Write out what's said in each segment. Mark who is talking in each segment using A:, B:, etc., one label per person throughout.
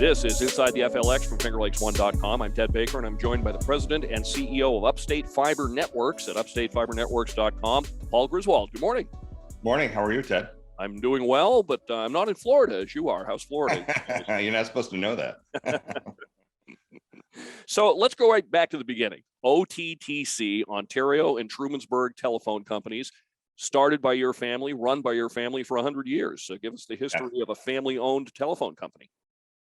A: This is Inside the FLX from FingerLakes1.com. I'm Ted Baker, and I'm joined by the president and CEO of Upstate Fiber Networks at UpstateFiberNetworks.com, Paul Griswold. Good morning.
B: Morning. How are you, Ted?
A: I'm doing well, but I'm not in Florida as you are. How's Florida?
B: You're not supposed to know that.
A: So let's go right back to the beginning. OTTC, Ontario and Trumansburg Telephone Companies, started by your family, run by your family for 100 years. So give us the history of a family-owned telephone company.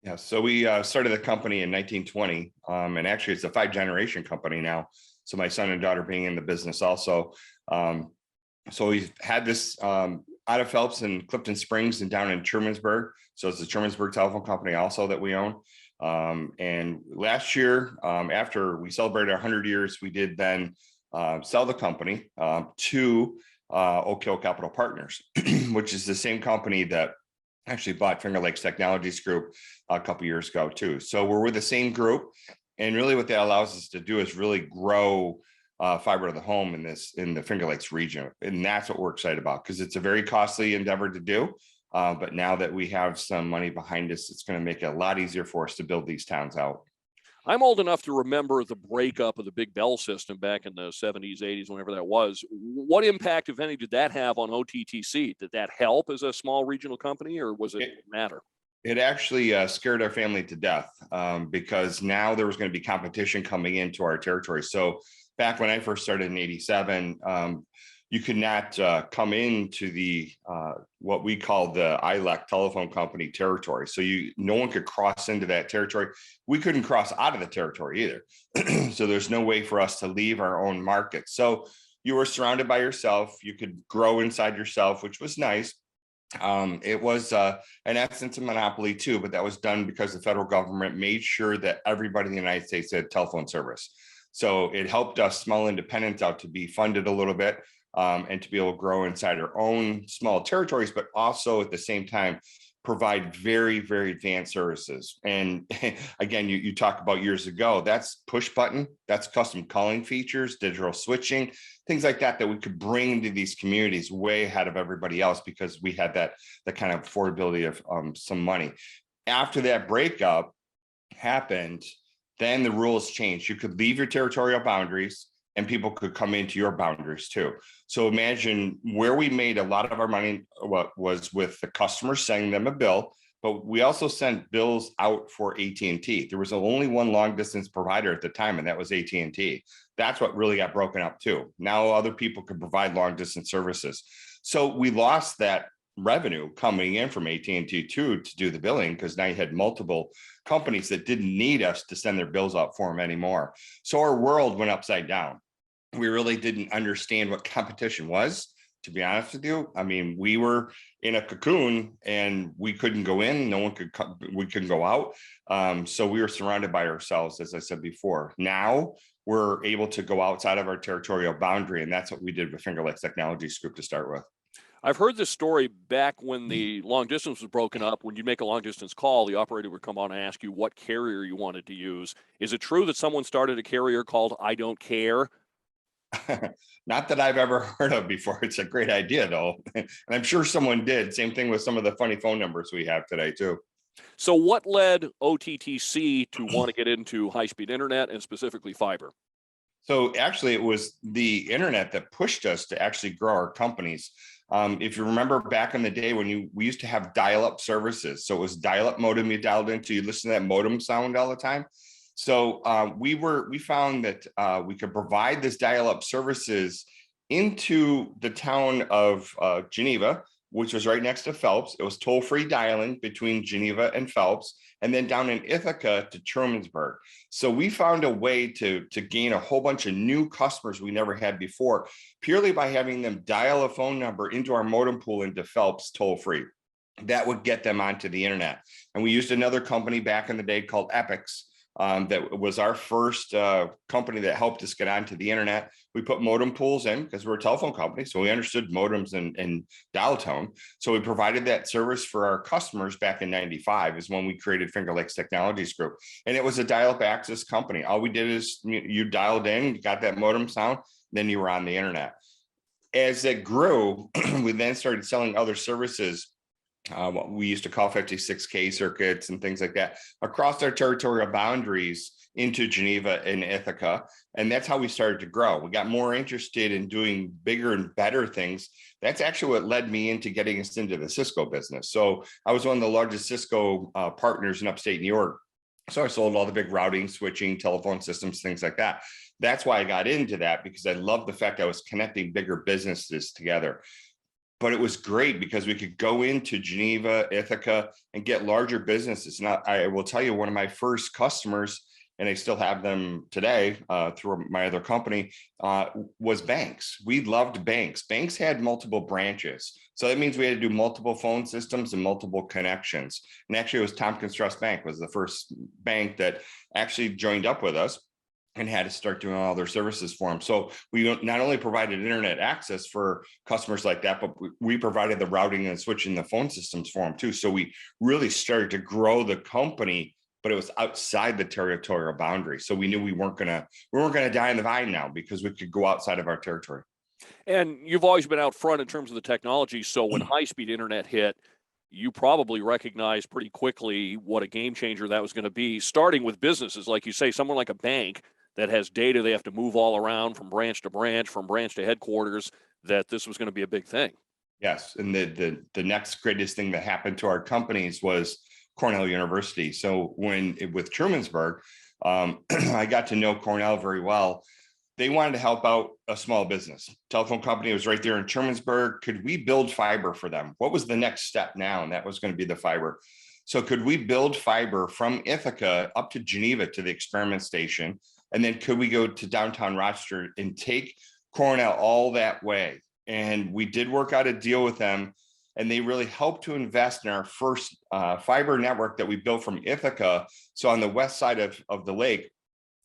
B: Yeah, so we started the company in 1920, and actually it's a 5-generation company now. So my son and daughter being in the business also. So we've had this out of Phelps and Clifton Springs and down in Trumansburg. So it's the Trumansburg Telephone Company also that we own. And last year, after we celebrated our 100 years, we did then sell the company to Oak Hill Capital Partners, which is the same company that actually bought Finger Lakes Technologies Group a couple years ago too. So we're with the same group, and really what that allows us to do is really grow fiber to the home in the Finger Lakes region, and that's what we're excited about because it's a very costly endeavor to do. But now that we have some money behind us, it's going to make it a lot easier for us to build these towns out.
A: I'm old enough to remember the breakup of the Big Bell system back in the 70s, 80s, whenever that was. What impact, if any, did that have on OTTC? Did that help as a small regional company, or was it matter?
B: It actually scared our family to death because now there was going to be competition coming into our territory. So back when I first started in 87, you could not come into the what we call the ILEC telephone company territory. So no one could cross into that territory. We couldn't cross out of the territory either. So there's no way for us to leave our own market. So you were surrounded by yourself. You could grow inside yourself, which was nice. It was in essence a monopoly too, but that was done because the federal government made sure that everybody in the United States had telephone service. So it helped us small independents out to be funded a little bit. And to be able to grow inside our own small territories, but also at the same time, provide very, very advanced services. And again, you talk about years ago, that's push button, that's custom calling features, digital switching, things like that we could bring into these communities way ahead of everybody else because we had that kind of affordability of some money. After that breakup happened, then the rules changed. You could leave your territorial boundaries and people could come into your boundaries too. So imagine where we made a lot of our money was with the customers sending them a bill, but we also sent bills out for AT&T. There was only one long distance provider at the time, and that was AT&T. That's what really got broken up too. Now other people could provide long distance services. So we lost that revenue coming in from AT&T too to do the billing because now you had multiple companies that didn't need us to send their bills out for them anymore. So our world went upside down. We really didn't understand what competition was, to be honest with you. I mean, we were in a cocoon and we couldn't go in, no one could come, we couldn't go out. So we were surrounded by ourselves, as I said before. Now we're able to go outside of our territorial boundary, and that's what we did with Finger Lakes Technologies Group to start with.
A: I've heard this story back when the long distance was broken up. When you make a long distance call, the operator would come on and ask you what carrier you wanted to use. Is it true that someone started a carrier called I Don't Care?
B: Not that I've ever heard of before. It's a great idea though. And I'm sure someone did. Same thing with some of the funny phone numbers we have today too.
A: So what led OTTC to want to get into high-speed internet and specifically fiber?
B: So actually it was the internet that pushed us to actually grow our companies. If you remember back in the day when we used to have dial-up services. So it was dial-up modem you dialed into, you listen to that modem sound all the time. So we found that we could provide this dial-up services into the town of Geneva, which was right next to Phelps. It was toll-free dialing between Geneva and Phelps, and then down in Ithaca to Trumansburg. So we found a way to gain a whole bunch of new customers we never had before, purely by having them dial a phone number into our modem pool into Phelps toll-free. That would get them onto the internet. And we used another company back in the day called Epix. That was our first company that helped us get onto the internet. We put modem pools in because we're a telephone company, so we understood modems and dial tone. So we provided that service for our customers back in '95 is when we created Finger Lakes Technologies Group. And it was a dial-up access company. All we did is you dialed in, you got that modem sound, then you were on the internet. As it grew, we then started selling other services what we used to call 56K circuits and things like that across our territorial boundaries into Geneva and Ithaca. And that's how we started to grow. We got more interested in doing bigger and better things. That's actually what led me into getting us into the Cisco business. So I was one of the largest Cisco partners in upstate New York. So I sold all the big routing, switching, telephone systems, things like that. That's why I got into that, because I loved the fact I was connecting bigger businesses together. But it was great because we could go into Geneva, Ithaca, and get larger businesses. Now, I will tell you, one of my first customers, and I still have them today through my other company, was banks. We loved banks. Banks had multiple branches. So that means we had to do multiple phone systems and multiple connections. And actually, it was Tompkins Trust Bank was the first bank that actually joined up with us and had to start doing all their services for them. So we not only provided internet access for customers like that, but we provided the routing and switching the phone systems for them too. So we really started to grow the company, but it was outside the territorial boundary. So we knew we weren't gonna die in the vine now, because we could go outside of our territory.
A: And you've always been out front in terms of the technology. So when high-speed internet hit, you probably recognized pretty quickly what a game changer that was going to be, starting with businesses. Like you say, someone like a bank that has data they have to move all around from branch to branch, from branch to headquarters, that this was going to be a big thing.
B: Yes. And the next greatest thing that happened to our companies was Cornell University. So with Trumansburg, I got to know Cornell very well. They wanted to help out a small business. Telephone company was right there in Trumansburg. Could we build fiber for them? What was the next step now? And that was going to be the fiber. So could we build fiber from Ithaca up to Geneva to the experiment station? And then could we go to downtown Rochester and take Cornell all that way? And we did work out a deal with them, and they really helped to invest in our first fiber network that we built from Ithaca. So on the west side of the lake,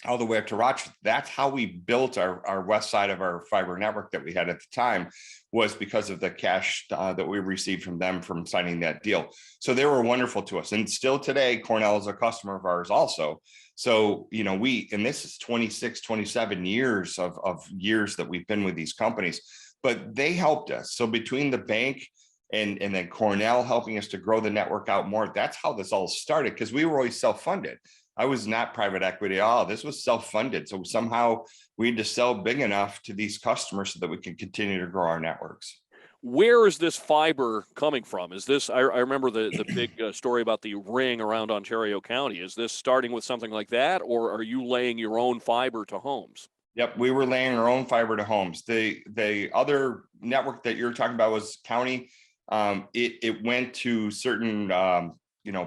B: all the way up to Rochester. That's how we built our west side of our fiber network that we had at the time, was because of the cash that we received from them from signing that deal. So they were wonderful to us. And still today, Cornell is a customer of ours also. So, and this is 26, 27 years of years that we've been with these companies, but they helped us. So between the bank and then Cornell helping us to grow the network out more, that's how this all started, because we were always self-funded. I was not private equity at all. This was self-funded. So somehow we had to sell big enough to these customers so that we could continue to grow our networks.
A: Where is this fiber coming from? Is this, I remember the big story about the ring around Ontario County. Is this starting with something like that, or are you laying your own fiber to homes?
B: Yep, we were laying our own fiber to homes. The other network that you're talking about was county. It went to certain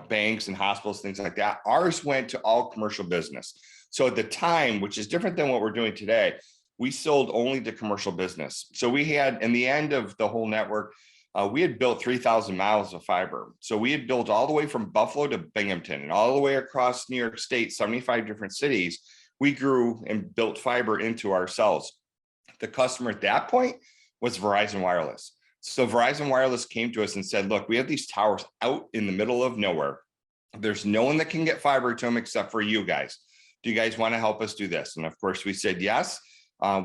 B: banks and hospitals, things like that. Ours went to all commercial business. So at the time, which is different than what we're doing today, we sold only to commercial business. So we had, in the end of the whole network, we had built 3,000 miles of fiber. So we had built all the way from Buffalo to Binghamton and all the way across New York State, 75 different cities. We grew and built fiber into ourselves. The customer at that point was Verizon Wireless. So Verizon Wireless came to us and said, look, we have these towers out in the middle of nowhere. There's no one that can get fiber to them except for you guys. Do you guys want to help us do this? And of course we said yes.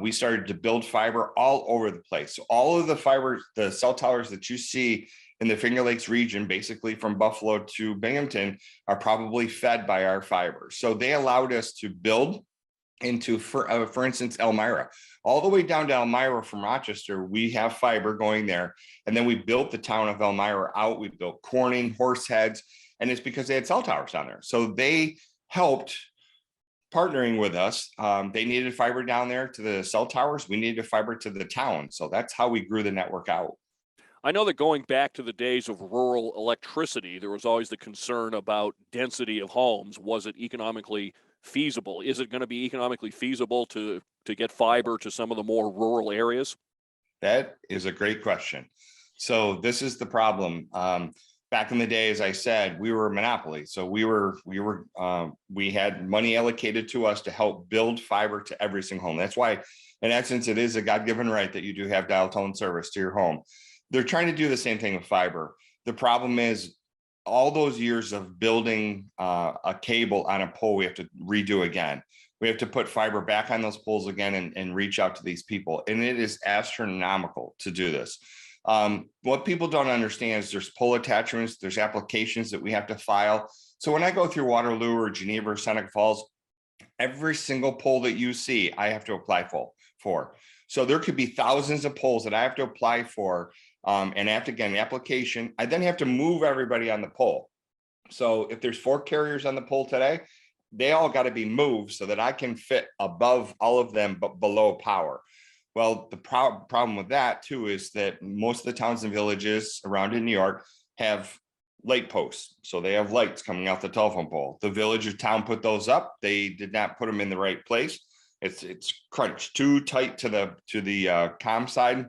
B: We started to build fiber all over the place. So all of the fiber, the cell towers that you see in the Finger Lakes region, basically from Buffalo to Binghamton, are probably fed by our fiber. So they allowed us to build into, for instance, Elmira. All the way down to Elmira from Rochester, we have fiber going there. And then we built the town of Elmira out. We built Corning, Horseheads, and it's because they had cell towers down there. So they helped partnering with us. They needed fiber down there to the cell towers. We needed fiber to the town. So that's how we grew the network out.
A: I know that going back to the days of rural electricity, there was always the concern about density of homes. Was it economically feasible? Is it going to be economically feasible to get fiber to some of the more rural areas?
B: That is a great question. So this is the problem. Back in the day, as I said, we were a monopoly. So we had money allocated to us to help build fiber to every single home. That's why, in essence, it is a God-given right that you do have dial tone service to your home. They're trying to do the same thing with fiber. The problem is all those years of building a cable on a pole, we have to redo again. We have to put fiber back on those poles again and reach out to these people. And it is astronomical to do this. What people don't understand is there's pole attachments, there's applications that we have to file. So when I go through Waterloo or Geneva or Seneca Falls, every single pole that you see, I have to apply for. So there could be thousands of poles that I have to apply for. And I have to get an application. I then have to move everybody on the pole. So if there's 4 carriers on the pole today, they all got to be moved so that I can fit above all of them, but below power. Well, the problem with that too is that most of the towns and villages around in New York have light posts. So they have lights coming off the telephone pole. The village or town put those up. They did not put them in the right place. It's crunched too tight to the comm side,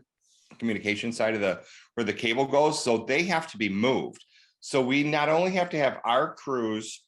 B: communication side of where the cable goes. So they have to be moved. So we not only have to have our crews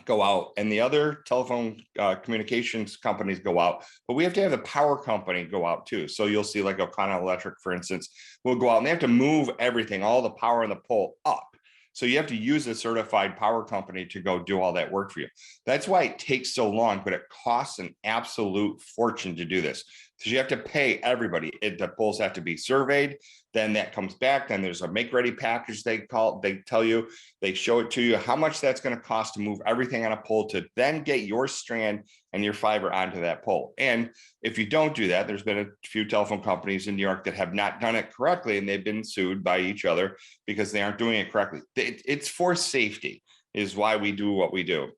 B: go out and the other telephone communications companies go out, but we have to have the power company go out too. So you'll see like O'Connell Electric, for instance, will go out and they have to move everything, all the power on the pole up. So you have to use a certified power company to go do all that work for you. That's why it takes so long, but it costs an absolute fortune to do this. Because you have to pay everybody. The poles have to be surveyed. Then that comes back. Then there's a make ready package they tell you, they show it to you, how much that's going to cost to move everything on a pole to then get your strand and your fiber onto that pole. And if you don't do that, there's been a few telephone companies in New York that have not done it correctly, and they've been sued by each other because they aren't doing it correctly. It's for safety is why we do what we do.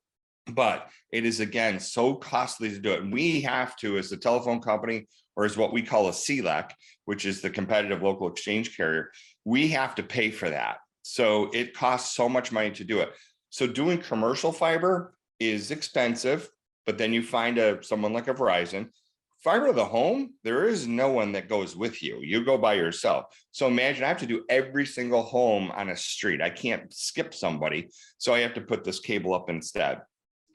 B: But it is, again, so costly to do it. And we have to, as the telephone company, or as what we call a CLEC, which is the competitive local exchange carrier, we have to pay for that. So it costs so much money to do it. So doing commercial fiber is expensive, but then you find someone like a Verizon. Fiber to the home, there is no one that goes with you. You go by yourself. So imagine I have to do every single home on a street. I can't skip somebody. So I have to put this cable up instead.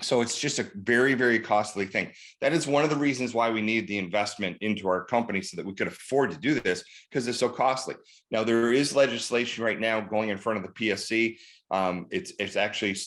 B: So it's just a very, very costly thing. That is one of the reasons why we need the investment into our company so that we could afford to do this, because it's so costly. Now, there is legislation right now going in front of the PSC. It's actually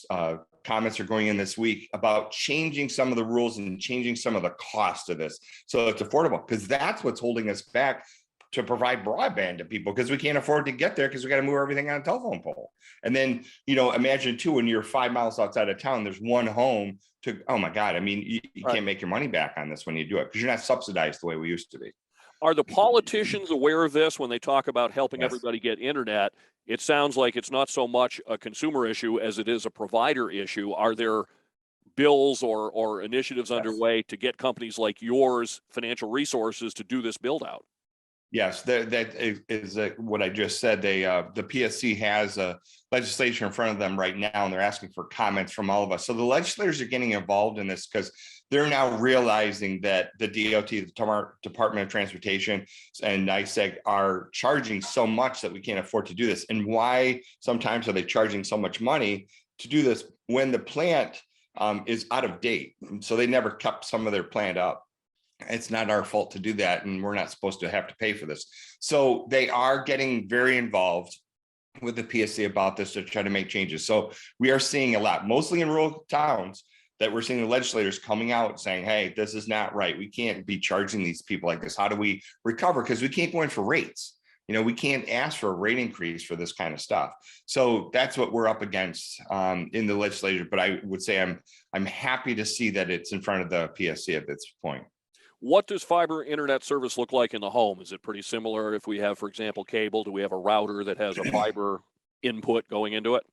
B: comments are going in this week about changing some of the rules and changing some of the cost of this so it's affordable, because that's what's holding us back to provide broadband to people, because we can't afford to get there because we got to move everything on a telephone pole. And then, imagine too, when you're 5 miles outside of town, there's one home to, oh my God, I mean, you can't make your money back on this when you do it because you're not subsidized the way we used to be.
A: Are the politicians aware of this when they talk about helping
B: Yes.
A: everybody get internet? It sounds like it's not so much a consumer issue as it is a provider issue. Are there bills or initiatives underway to get companies like yours financial resources to do this build out?
B: Yes, that is what I just said. The PSC has a legislation in front of them right now, and they're asking for comments from all of us. So the legislators are getting involved in this because they're now realizing that the DOT, the Department of Transportation, and NYSEG are charging so much that we can't afford to do this. And why sometimes are they charging so much money to do this when the plant is out of date? So they never kept some of their plant up. It's not our fault to do that, and we're not supposed to have to pay for this. So they are getting very involved with the PSC about this to try to make changes. So we are seeing a lot, mostly in rural towns, that we're seeing the legislators coming out saying, hey, this is not right. We can't be charging these people like this. How do we recover? Because we can't go in for rates. We can't ask for a rate increase for this kind of stuff. So that's what we're up against in the legislature. But I would say I'm happy to see that it's in front of the PSC at this point.
A: What does fiber internet service look like in the home? Is it pretty similar if we have, for example, cable? Do we have a router that has a fiber input going into it?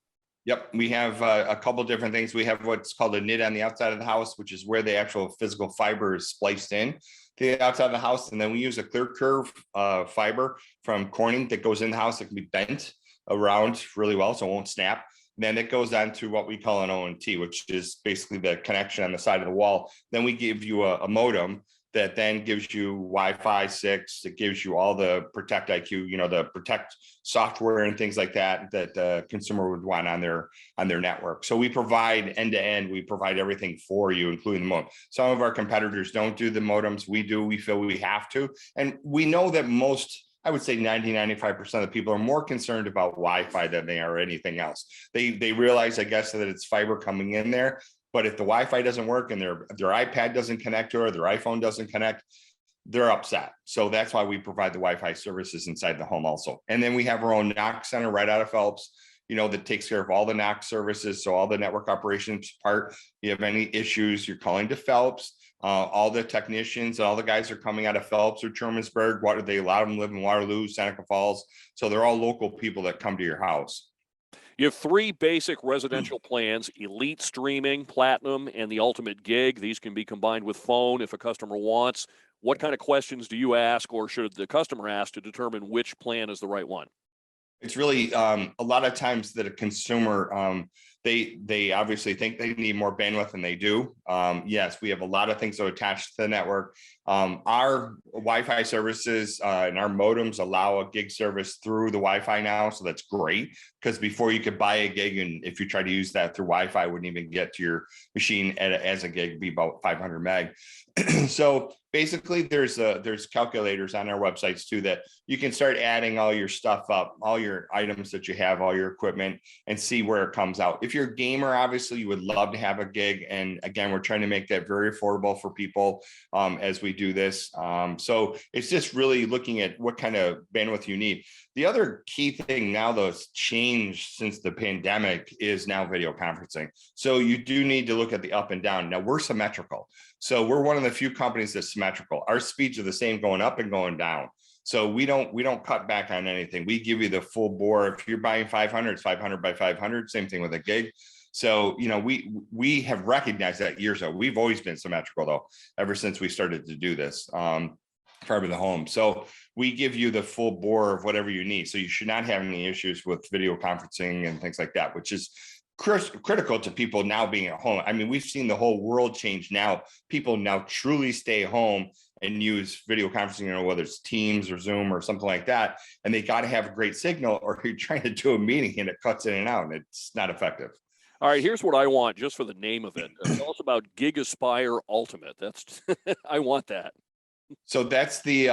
B: Yep, we have a couple different things. We have what's called a NID on the outside of the house, which is where the actual physical fiber is spliced in to the outside of the house. And then we use a clear curve fiber from Corning that goes in the house that can be bent around really well, so it won't snap. And then it goes on to what we call an ONT, which is basically the connection on the side of the wall. Then we give you a modem that then gives you Wi-Fi 6. It gives you all the Protect IQ, the Protect software and things like that the consumer would want on their network. So we provide end to end. We provide everything for you, including the modem. Some of our competitors don't do the modems. We do. We feel we have to, and we know that I would say 95% of the people are more concerned about Wi-Fi than they are anything else. They realize, I guess, that it's fiber coming in there. But if the Wi-Fi doesn't work and their iPad doesn't connect to it, or their iPhone doesn't connect, they're upset. So that's why we provide the Wi-Fi services inside the home also. And then we have our own NOC center right out of Phelps, that takes care of all the NOC services. So all the network operations part, you have any issues, you're calling to Phelps. All the technicians, all the guys are coming out of Phelps or Shermansburg. They allow them to live in Waterloo, Seneca Falls. So they're all local people that come to your house.
A: You have 3 basic residential plans: Elite Streaming, Platinum, and the Ultimate Gig. These can be combined with phone if a customer wants. What kind of questions do you ask, or should the customer ask, to determine which plan is the right one?
B: It's really a lot of times that a consumer, they obviously think they need more bandwidth than they do. Yes, we have a lot of things that are attached to the network. Our Wi-Fi services and our modems allow a gig service through the Wi-Fi now. So that's great, because before you could buy a gig, and if you try to use that through Wi-Fi, it wouldn't even get to your machine as a gig, be about 500 meg. So basically there's calculators on our websites too, that you can start adding all your stuff up, all your items that you have, all your equipment, and see where it comes out. If you're a gamer, obviously you would love to have a gig. And again, we're trying to make that very affordable for people as we do this. So it's just really looking at what kind of bandwidth you need. The other key thing now, though, that's changed since the pandemic, is now video conferencing. So you do need to look at the up and down. Now we're symmetrical. So we're one of the few companies that's symmetrical. Our speeds are the same going up and going down. So we don't cut back on anything. We give you the full bore. If you're buying 500, it's 500 by 500. Same thing with a gig. So, we have recognized that years ago. We've always been symmetrical, though, ever since we started to do this, fiber to the home. So we give you the full bore of whatever you need. So you should not have any issues with video conferencing and things like that, which is critical to people now being at home. I mean, we've seen the whole world change now. People now truly stay home and use video conferencing, whether it's Teams or Zoom or something like that. And they got to have a great signal, or you're trying to do a meeting and it cuts in and out, and it's not effective.
A: All right, here's what I want, just for the name of it. Tell us about Gig Aspire Ultimate. That's I want that.
B: So that's the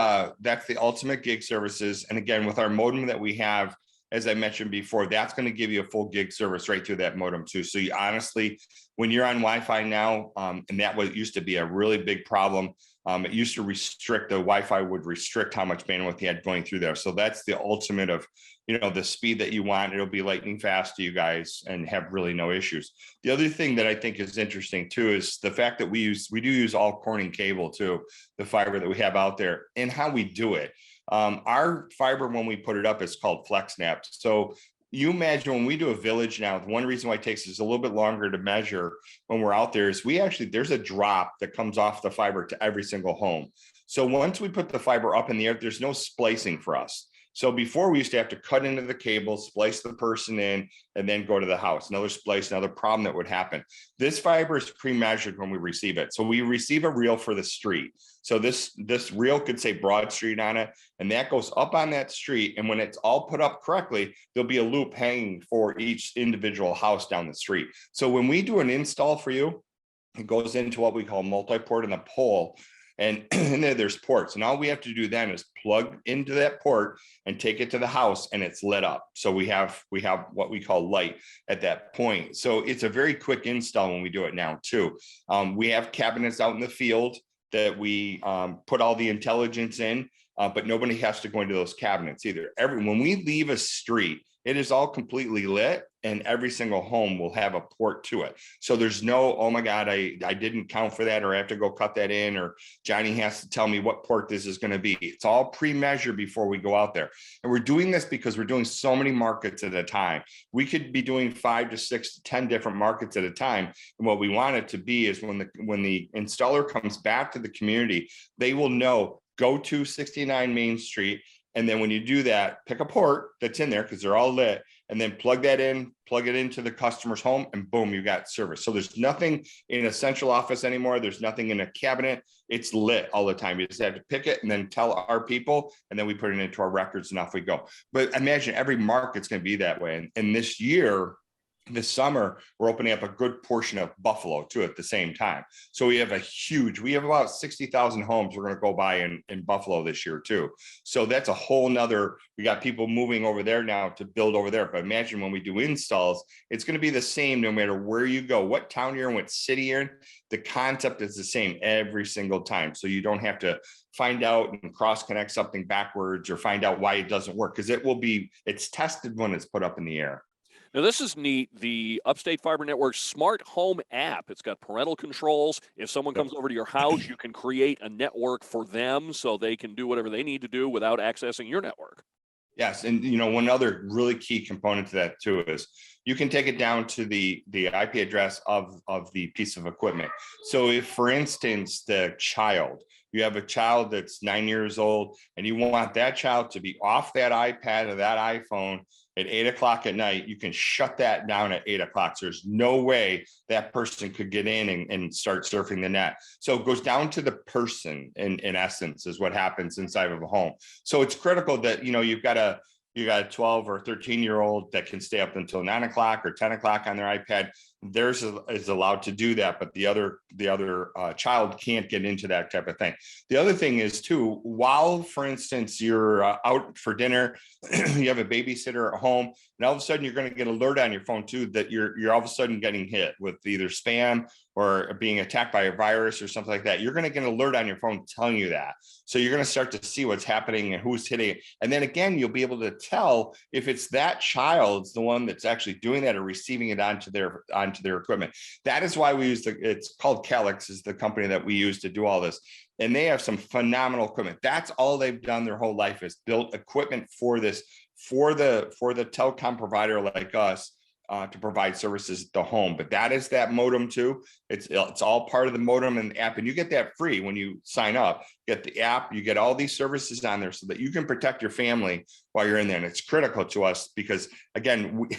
B: ultimate gig services. And again, with our modem that we have, as I mentioned before, that's going to give you a full gig service right through that modem too. So you honestly, when you're on Wi-Fi now, and that was used to be a really big problem. It used to restrict, the Wi-Fi would restrict how much bandwidth you had going through there. So that's the ultimate of, the speed that you want. It'll be lightning fast to you guys and have really no issues. The other thing that I think is interesting too is the fact that we do use all Corning cable too, the fiber that we have out there, and how we do it. Our fiber, when we put it up, is called FlexNAP. So you imagine when we do a village now, the one reason why it takes us a little bit longer to measure when we're out there is there's a drop that comes off the fiber to every single home. So once we put the fiber up in the air, there's no splicing for us. So before, we used to have to cut into the cable, splice the person in, and then go to the house. Another splice, another problem that would happen. This fiber is pre-measured when we receive it. So we receive a reel for the street. So this reel could say Broad Street on it, and that goes up on that street. And when it's all put up correctly, there'll be a loop hanging for each individual house down the street. So when we do an install for you, it goes into what we call multi-port in the pole. And in there's ports, and all we have to do then is plug into that port and take it to the house, and it's lit up. So we have what we call light at that point. So it's a very quick install when we do it now too. We have cabinets out in the field that we put all the intelligence in, but nobody has to go into those cabinets either. When we leave a street, it is all completely lit, and every single home will have a port to it. So there's no, oh my God, I didn't count for that, or I have to go cut that in, or Johnny has to tell me what port this is going to be. It's all pre-measured before we go out there. And we're doing this because we're doing so many markets at a time. We could be doing 5 to 6 to 10 different markets at a time. And what we want it to be is when the installer comes back to the community, they will know, go to 69 Main Street. And then when you do that, pick a port that's in there because they're all lit, and then plug that in, plug it into the customer's home, and boom, you got service. So there's nothing in a central office anymore. There's nothing in a cabinet. It's lit all the time. You just have to pick it and then tell our people, and then we put it into our records, and off we go. But imagine every market's going to be that way. And this year, This summer, we're opening up a good portion of Buffalo too at the same time. So we have about 60,000 homes we're going to go by in Buffalo this year too. So that's a whole nother, we got people moving over there now to build over there. But imagine when we do installs, it's going to be the same no matter where you go, what town you're in, what city you're in. The concept is the same every single time. So you don't have to find out and cross connect something backwards or find out why it doesn't work, because it's tested when it's put up in the air.
A: Now, this is neat. The Upstate Fiber Networks smart home app. It's got parental controls. If someone comes over to your house, you can create a network for them so they can do whatever they need to do without accessing your network.
B: Yes. And, one other really key component to that too is you can take it down to the IP address of the piece of equipment. So if, for instance, you have a child that's 9 years old and you want that child to be off that iPad or that iPhone at 8 o'clock at night, you can shut that down at 8 o'clock. So there's no way that person could get in and start surfing the net. So it goes down to the person in essence is what happens inside of a home. So it's critical that, you've got a 12 or 13-year-old that can stay up until 9 o'clock or 10 o'clock on their iPad. Theirs is allowed to do that, but the other child can't get into that type of thing. The other thing is too, while, for instance, you're out for dinner, you have a babysitter at home, and all of a sudden you're going to get an alert on your phone too that you're all of a sudden getting hit with either spam or being attacked by a virus or something like that. You're going to get an alert on your phone telling you that. So you're going to start to see what's happening and who's hitting it. And then again, you'll be able to tell if it's that child's the one that's actually doing that or receiving it onto their equipment. That is why we use it's called Calix, is the company that we use to do all this. And they have some phenomenal equipment. That's all they've done their whole life, is built equipment for this, for the telecom provider like us, to provide services at the home. But that is that modem too. It's all part of the modem and the app, and you get that free when you sign up. You get the app, you get all these services on there so that you can protect your family while you're in there. And it's critical to us because, again, we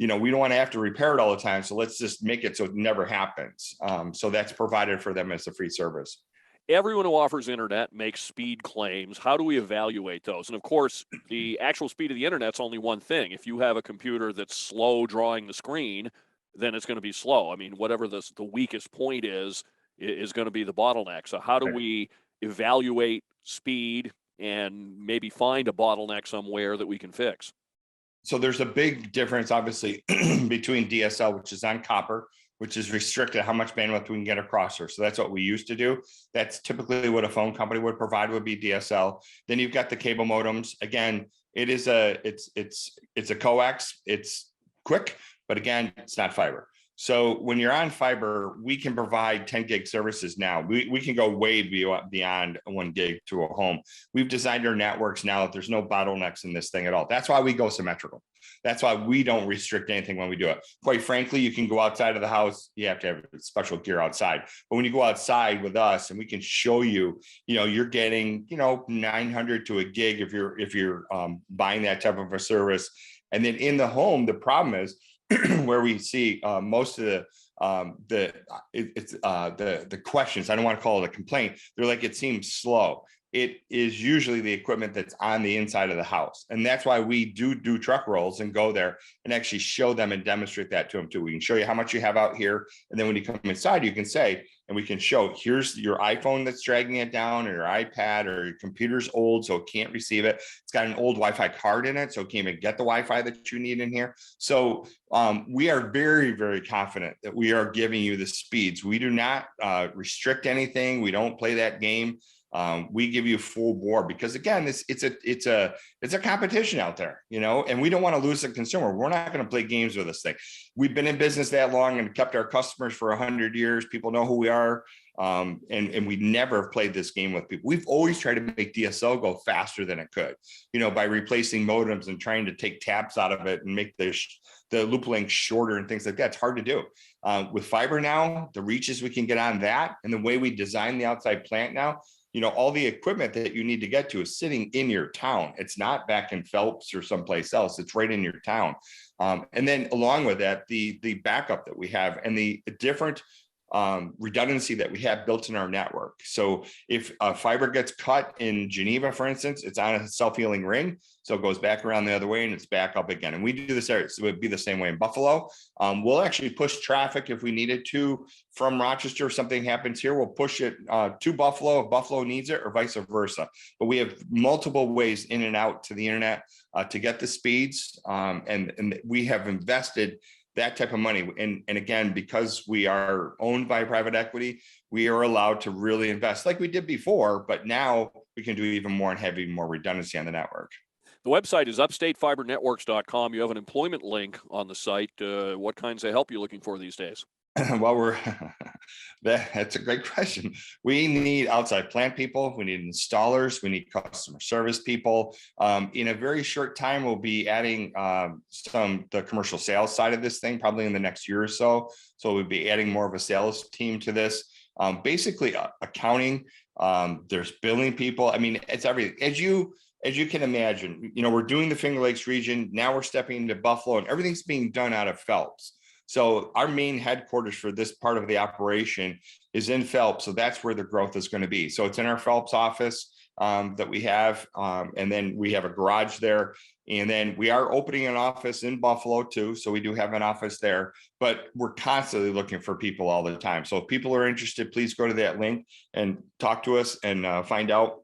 B: don't want to have to repair it all the time. So let's just make it so it never happens. So that's provided for them as a free service.
A: Everyone who offers internet makes speed claims. How do we evaluate those? And of course, the actual speed of the internet's only one thing. If you have a computer that's slow drawing the screen, then it's going to be slow. I mean, whatever the weakest point is going to be the bottleneck. So how do we evaluate speed and maybe find a bottleneck somewhere that we can fix?
B: So there's a big difference, obviously, between DSL, which is on copper, which is restricted how much bandwidth we can get across her. So that's what we used to do. That's typically what a phone company would provide, would be DSL. Then you've got the cable modems. Again, it's a coax. It's quick, but again, it's not fiber. So when you're on fiber, we can provide 10 gig services now. We can go way beyond 1 gig to a home. We've designed our networks now that there's no bottlenecks in this thing at all. That's why we go symmetrical. That's why we don't restrict anything when we do it. Quite frankly, you can go outside of the house. You have to have special gear outside. But when you go outside with us and we can show you, you're getting, 900 to a gig if you're buying that type of a service. And then in the home, the problem is where we see most of the questions. I don't want to call it a complaint. They're like, it seems slow. It is usually the equipment that's on the inside of the house. And that's why we do truck rolls and go there and actually show them and demonstrate that to them too. We can show you how much you have out here. And then when you come inside, you can say, and we can show, here's your iPhone that's dragging it down, or your iPad, or your computer's old, so it can't receive it. It's got an old Wi-Fi card in it, so it can't even get the Wi-Fi that you need in here. So we are very, very confident that we are giving you the speeds. We do not restrict anything. We don't play that game. We give you full bore because, again, it's a competition out there, and we don't want to lose the consumer. We're not going to play games with this thing. We've been in business that long and kept our customers for 100 years. People know who we are. And we never have played this game with people. We've always tried to make DSL go faster than it could, by replacing modems and trying to take taps out of it and make the loop length shorter and things like that. It's hard to do. With fiber now, the reaches we can get on that, and the way we design the outside plant now, all the equipment that you need to get to is sitting in your town. It's not back in Phelps or someplace else. It's right in your town. And then along with that, the backup that we have and the different redundancy that we have built in our network. So if fiber gets cut in Geneva, for instance, it's on a self-healing ring. So it goes back around the other way and it's back up again. And we do this area. So it would be the same way in Buffalo. We'll actually push traffic if we needed to from Rochester. If something happens here, we'll push it to Buffalo if Buffalo needs it, or vice versa. But we have multiple ways in and out to the internet to get the speeds. And we have invested that type of money. And again, because we are owned by private equity, we are allowed to really invest like we did before, but now we can do even more and have even more redundancy on the network.
A: The website is upstatefibernetworks.com. You have an employment link on the site. What kinds of help are you looking for these days?
B: Well, that's a great question. We need outside plant people. We need installers. We need customer service people. In a very short time, we'll be adding the commercial sales side of this thing, probably in the next year or so. So we'll be adding more of a sales team to this. Basically, accounting. There's billing people. I mean, it's everything. As you can imagine, we're doing the Finger Lakes region. Now we're stepping into Buffalo, and everything's being done out of Phelps. So our main headquarters for this part of the operation is in Phelps. So that's where the growth is going to be. So it's in our Phelps office that we have. And then we have a garage there. And then we are opening an office in Buffalo too. So we do have an office there, but we're constantly looking for people all the time. So if people are interested, please go to that link and talk to us and find out.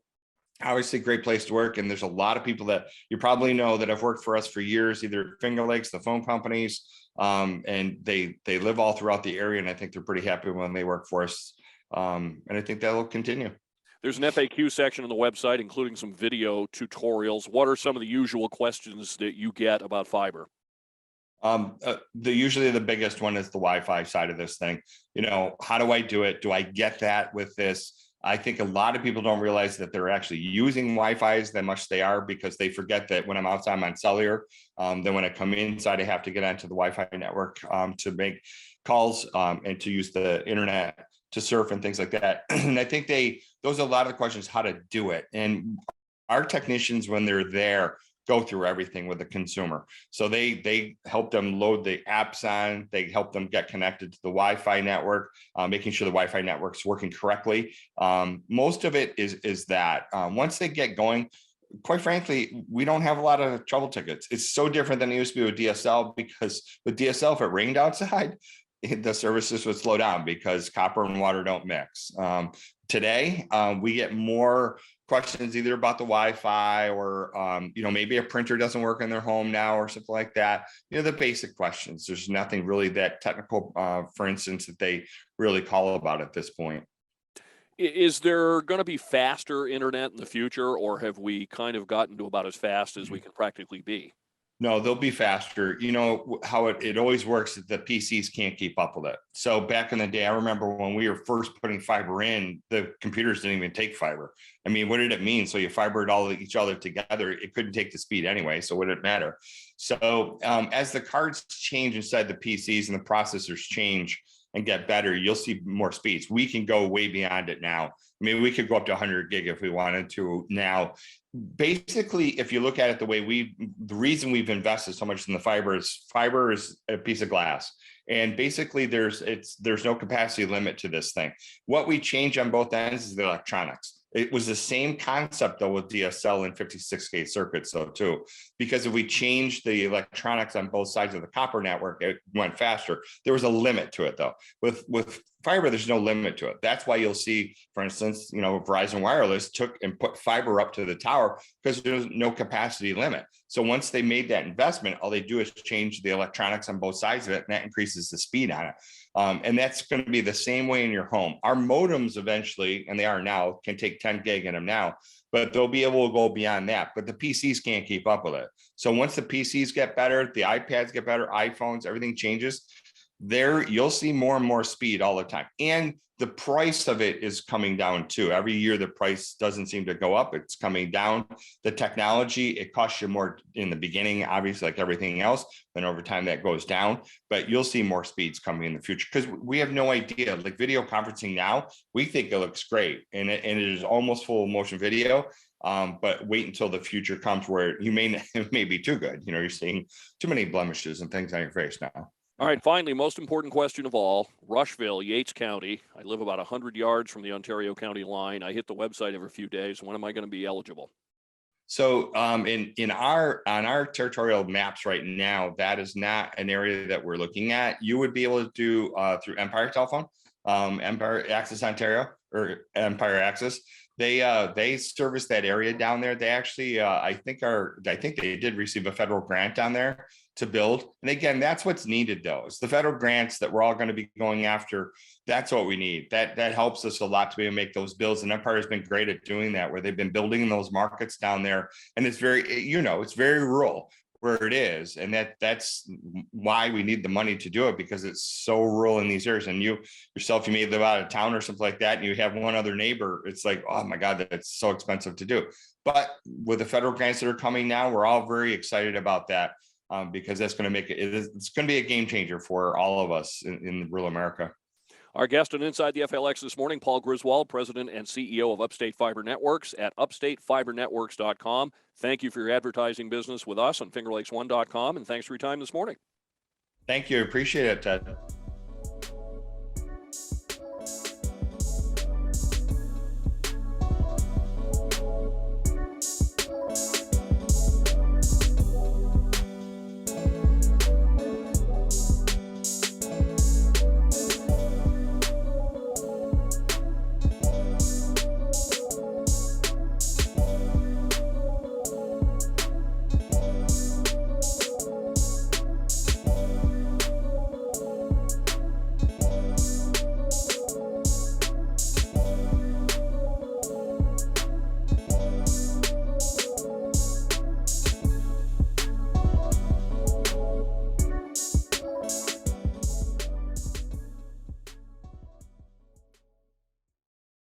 B: Obviously, great place to work. And there's a lot of people that you probably know that have worked for us for years, either Finger Lakes, the phone companies, and they live all throughout the area. And I think they're pretty happy when they work for us. And I think that will continue.
A: There's an FAQ section on the website, including some video tutorials. What are some of the usual questions that you get about fiber?
B: Usually the biggest one is the Wi-Fi side of this thing. How do I do it? Do I get that with this? I think a lot of people don't realize that they're actually using Wi-Fi's that much they are, because they forget that when I'm outside, I'm on cellular. Then when I come inside, I have to get onto the Wi-Fi network to make calls and to use the internet to surf and things like that. And I think those are a lot of the questions, how to do it. And our technicians, when they're there, go through everything with the consumer. So they help them load the apps on, they help them get connected to the Wi-Fi network, making sure the Wi-Fi network's working correctly. Most of it is that. Once they get going, quite frankly, we don't have a lot of trouble tickets. It's so different than it used to be with DSL, because with DSL, if it rained outside, the services would slow down because copper and water don't mix. Today, we get more questions either about the Wi-Fi or, maybe a printer doesn't work in their home now or something like that. The basic questions. There's nothing really that technical, for instance, that they really call about at this point.
A: Is there going to be faster internet in the future, or have we kind of gotten to about as fast as we can practically be?
B: No, they'll be faster. How it always works is the PCs can't keep up with it. So back in the day, I remember when we were first putting fiber in, the computers didn't even take fiber. I mean, what did it mean? So you fibered all each other together. It couldn't take the speed anyway. So what did it matter? So as the cards change inside the PCs and the processors change and get better, you'll see more speeds. We can go way beyond it now. I mean, we could go up to 100 gig if we wanted to now. Basically, if you look at it the way the reason we've invested so much in the fiber is a piece of glass. And basically there's no capacity limit to this thing. What we change on both ends is the electronics. It was the same concept though with DSL and 56K circuits though too, because if we changed the electronics on both sides of the copper network, it went faster. There was a limit to it though. With fiber, there's no limit to it. That's why you'll see, for instance, Verizon Wireless took and put fiber up to the tower because there's no capacity limit. So once they made that investment, all they do is change the electronics on both sides of it, and that increases the speed on it. And that's going to be the same way in your home. Our modems eventually, and they are now, can take 10 gig in them now, but they'll be able to go beyond that. But the PCs can't keep up with it. So once the PCs get better, the iPads get better, iPhones, everything changes. There, you'll see more and more speed all the time. And the price of it is coming down too. Every year, the price doesn't seem to go up. It's coming down. The technology, it costs you more in the beginning, obviously, like everything else. Then over time, that goes down. But you'll see more speeds coming in the future because we have no idea. Like video conferencing now, we think it looks great. And it is almost full motion video. But wait until the future comes where it may be too good. You're seeing too many blemishes and things on your face now.
A: All right, finally, most important question of all, Rushville, Yates County. I live about 100 yards from the Ontario County line. I hit the website every few days. When am I going to be eligible?
B: So in our on our territorial maps right now, that is not an area that we're looking at. You would be able to do through Empire Telephone, Empire Access Ontario or Empire Access. They service that area down there. They actually I think they did receive a federal grant down there to build. And again, that's what's needed though. It's the federal grants that we're all going to be going after. That's what we need. That helps us a lot to be able to make those builds. And Empire has been great at doing that, where they've been building those markets down there. And it's very, it's very rural where it is. And that's why we need the money to do it, because it's so rural in these areas. And you yourself, you may live out of town or something like that, and you have one other neighbor. It's like, oh my God, that's so expensive to do. But with the federal grants that are coming now, we're all very excited about that. Because that's going to make it's going to be a game changer for all of us in rural America.
A: Our guest on Inside the FLX this morning, Paul Griswold, President and CEO of Upstate Fiber Networks at upstatefibernetworks.com. Thank you for your advertising business with us on fingerlakes1.com, and thanks for your time this morning.
B: Thank you. Appreciate it, Ted.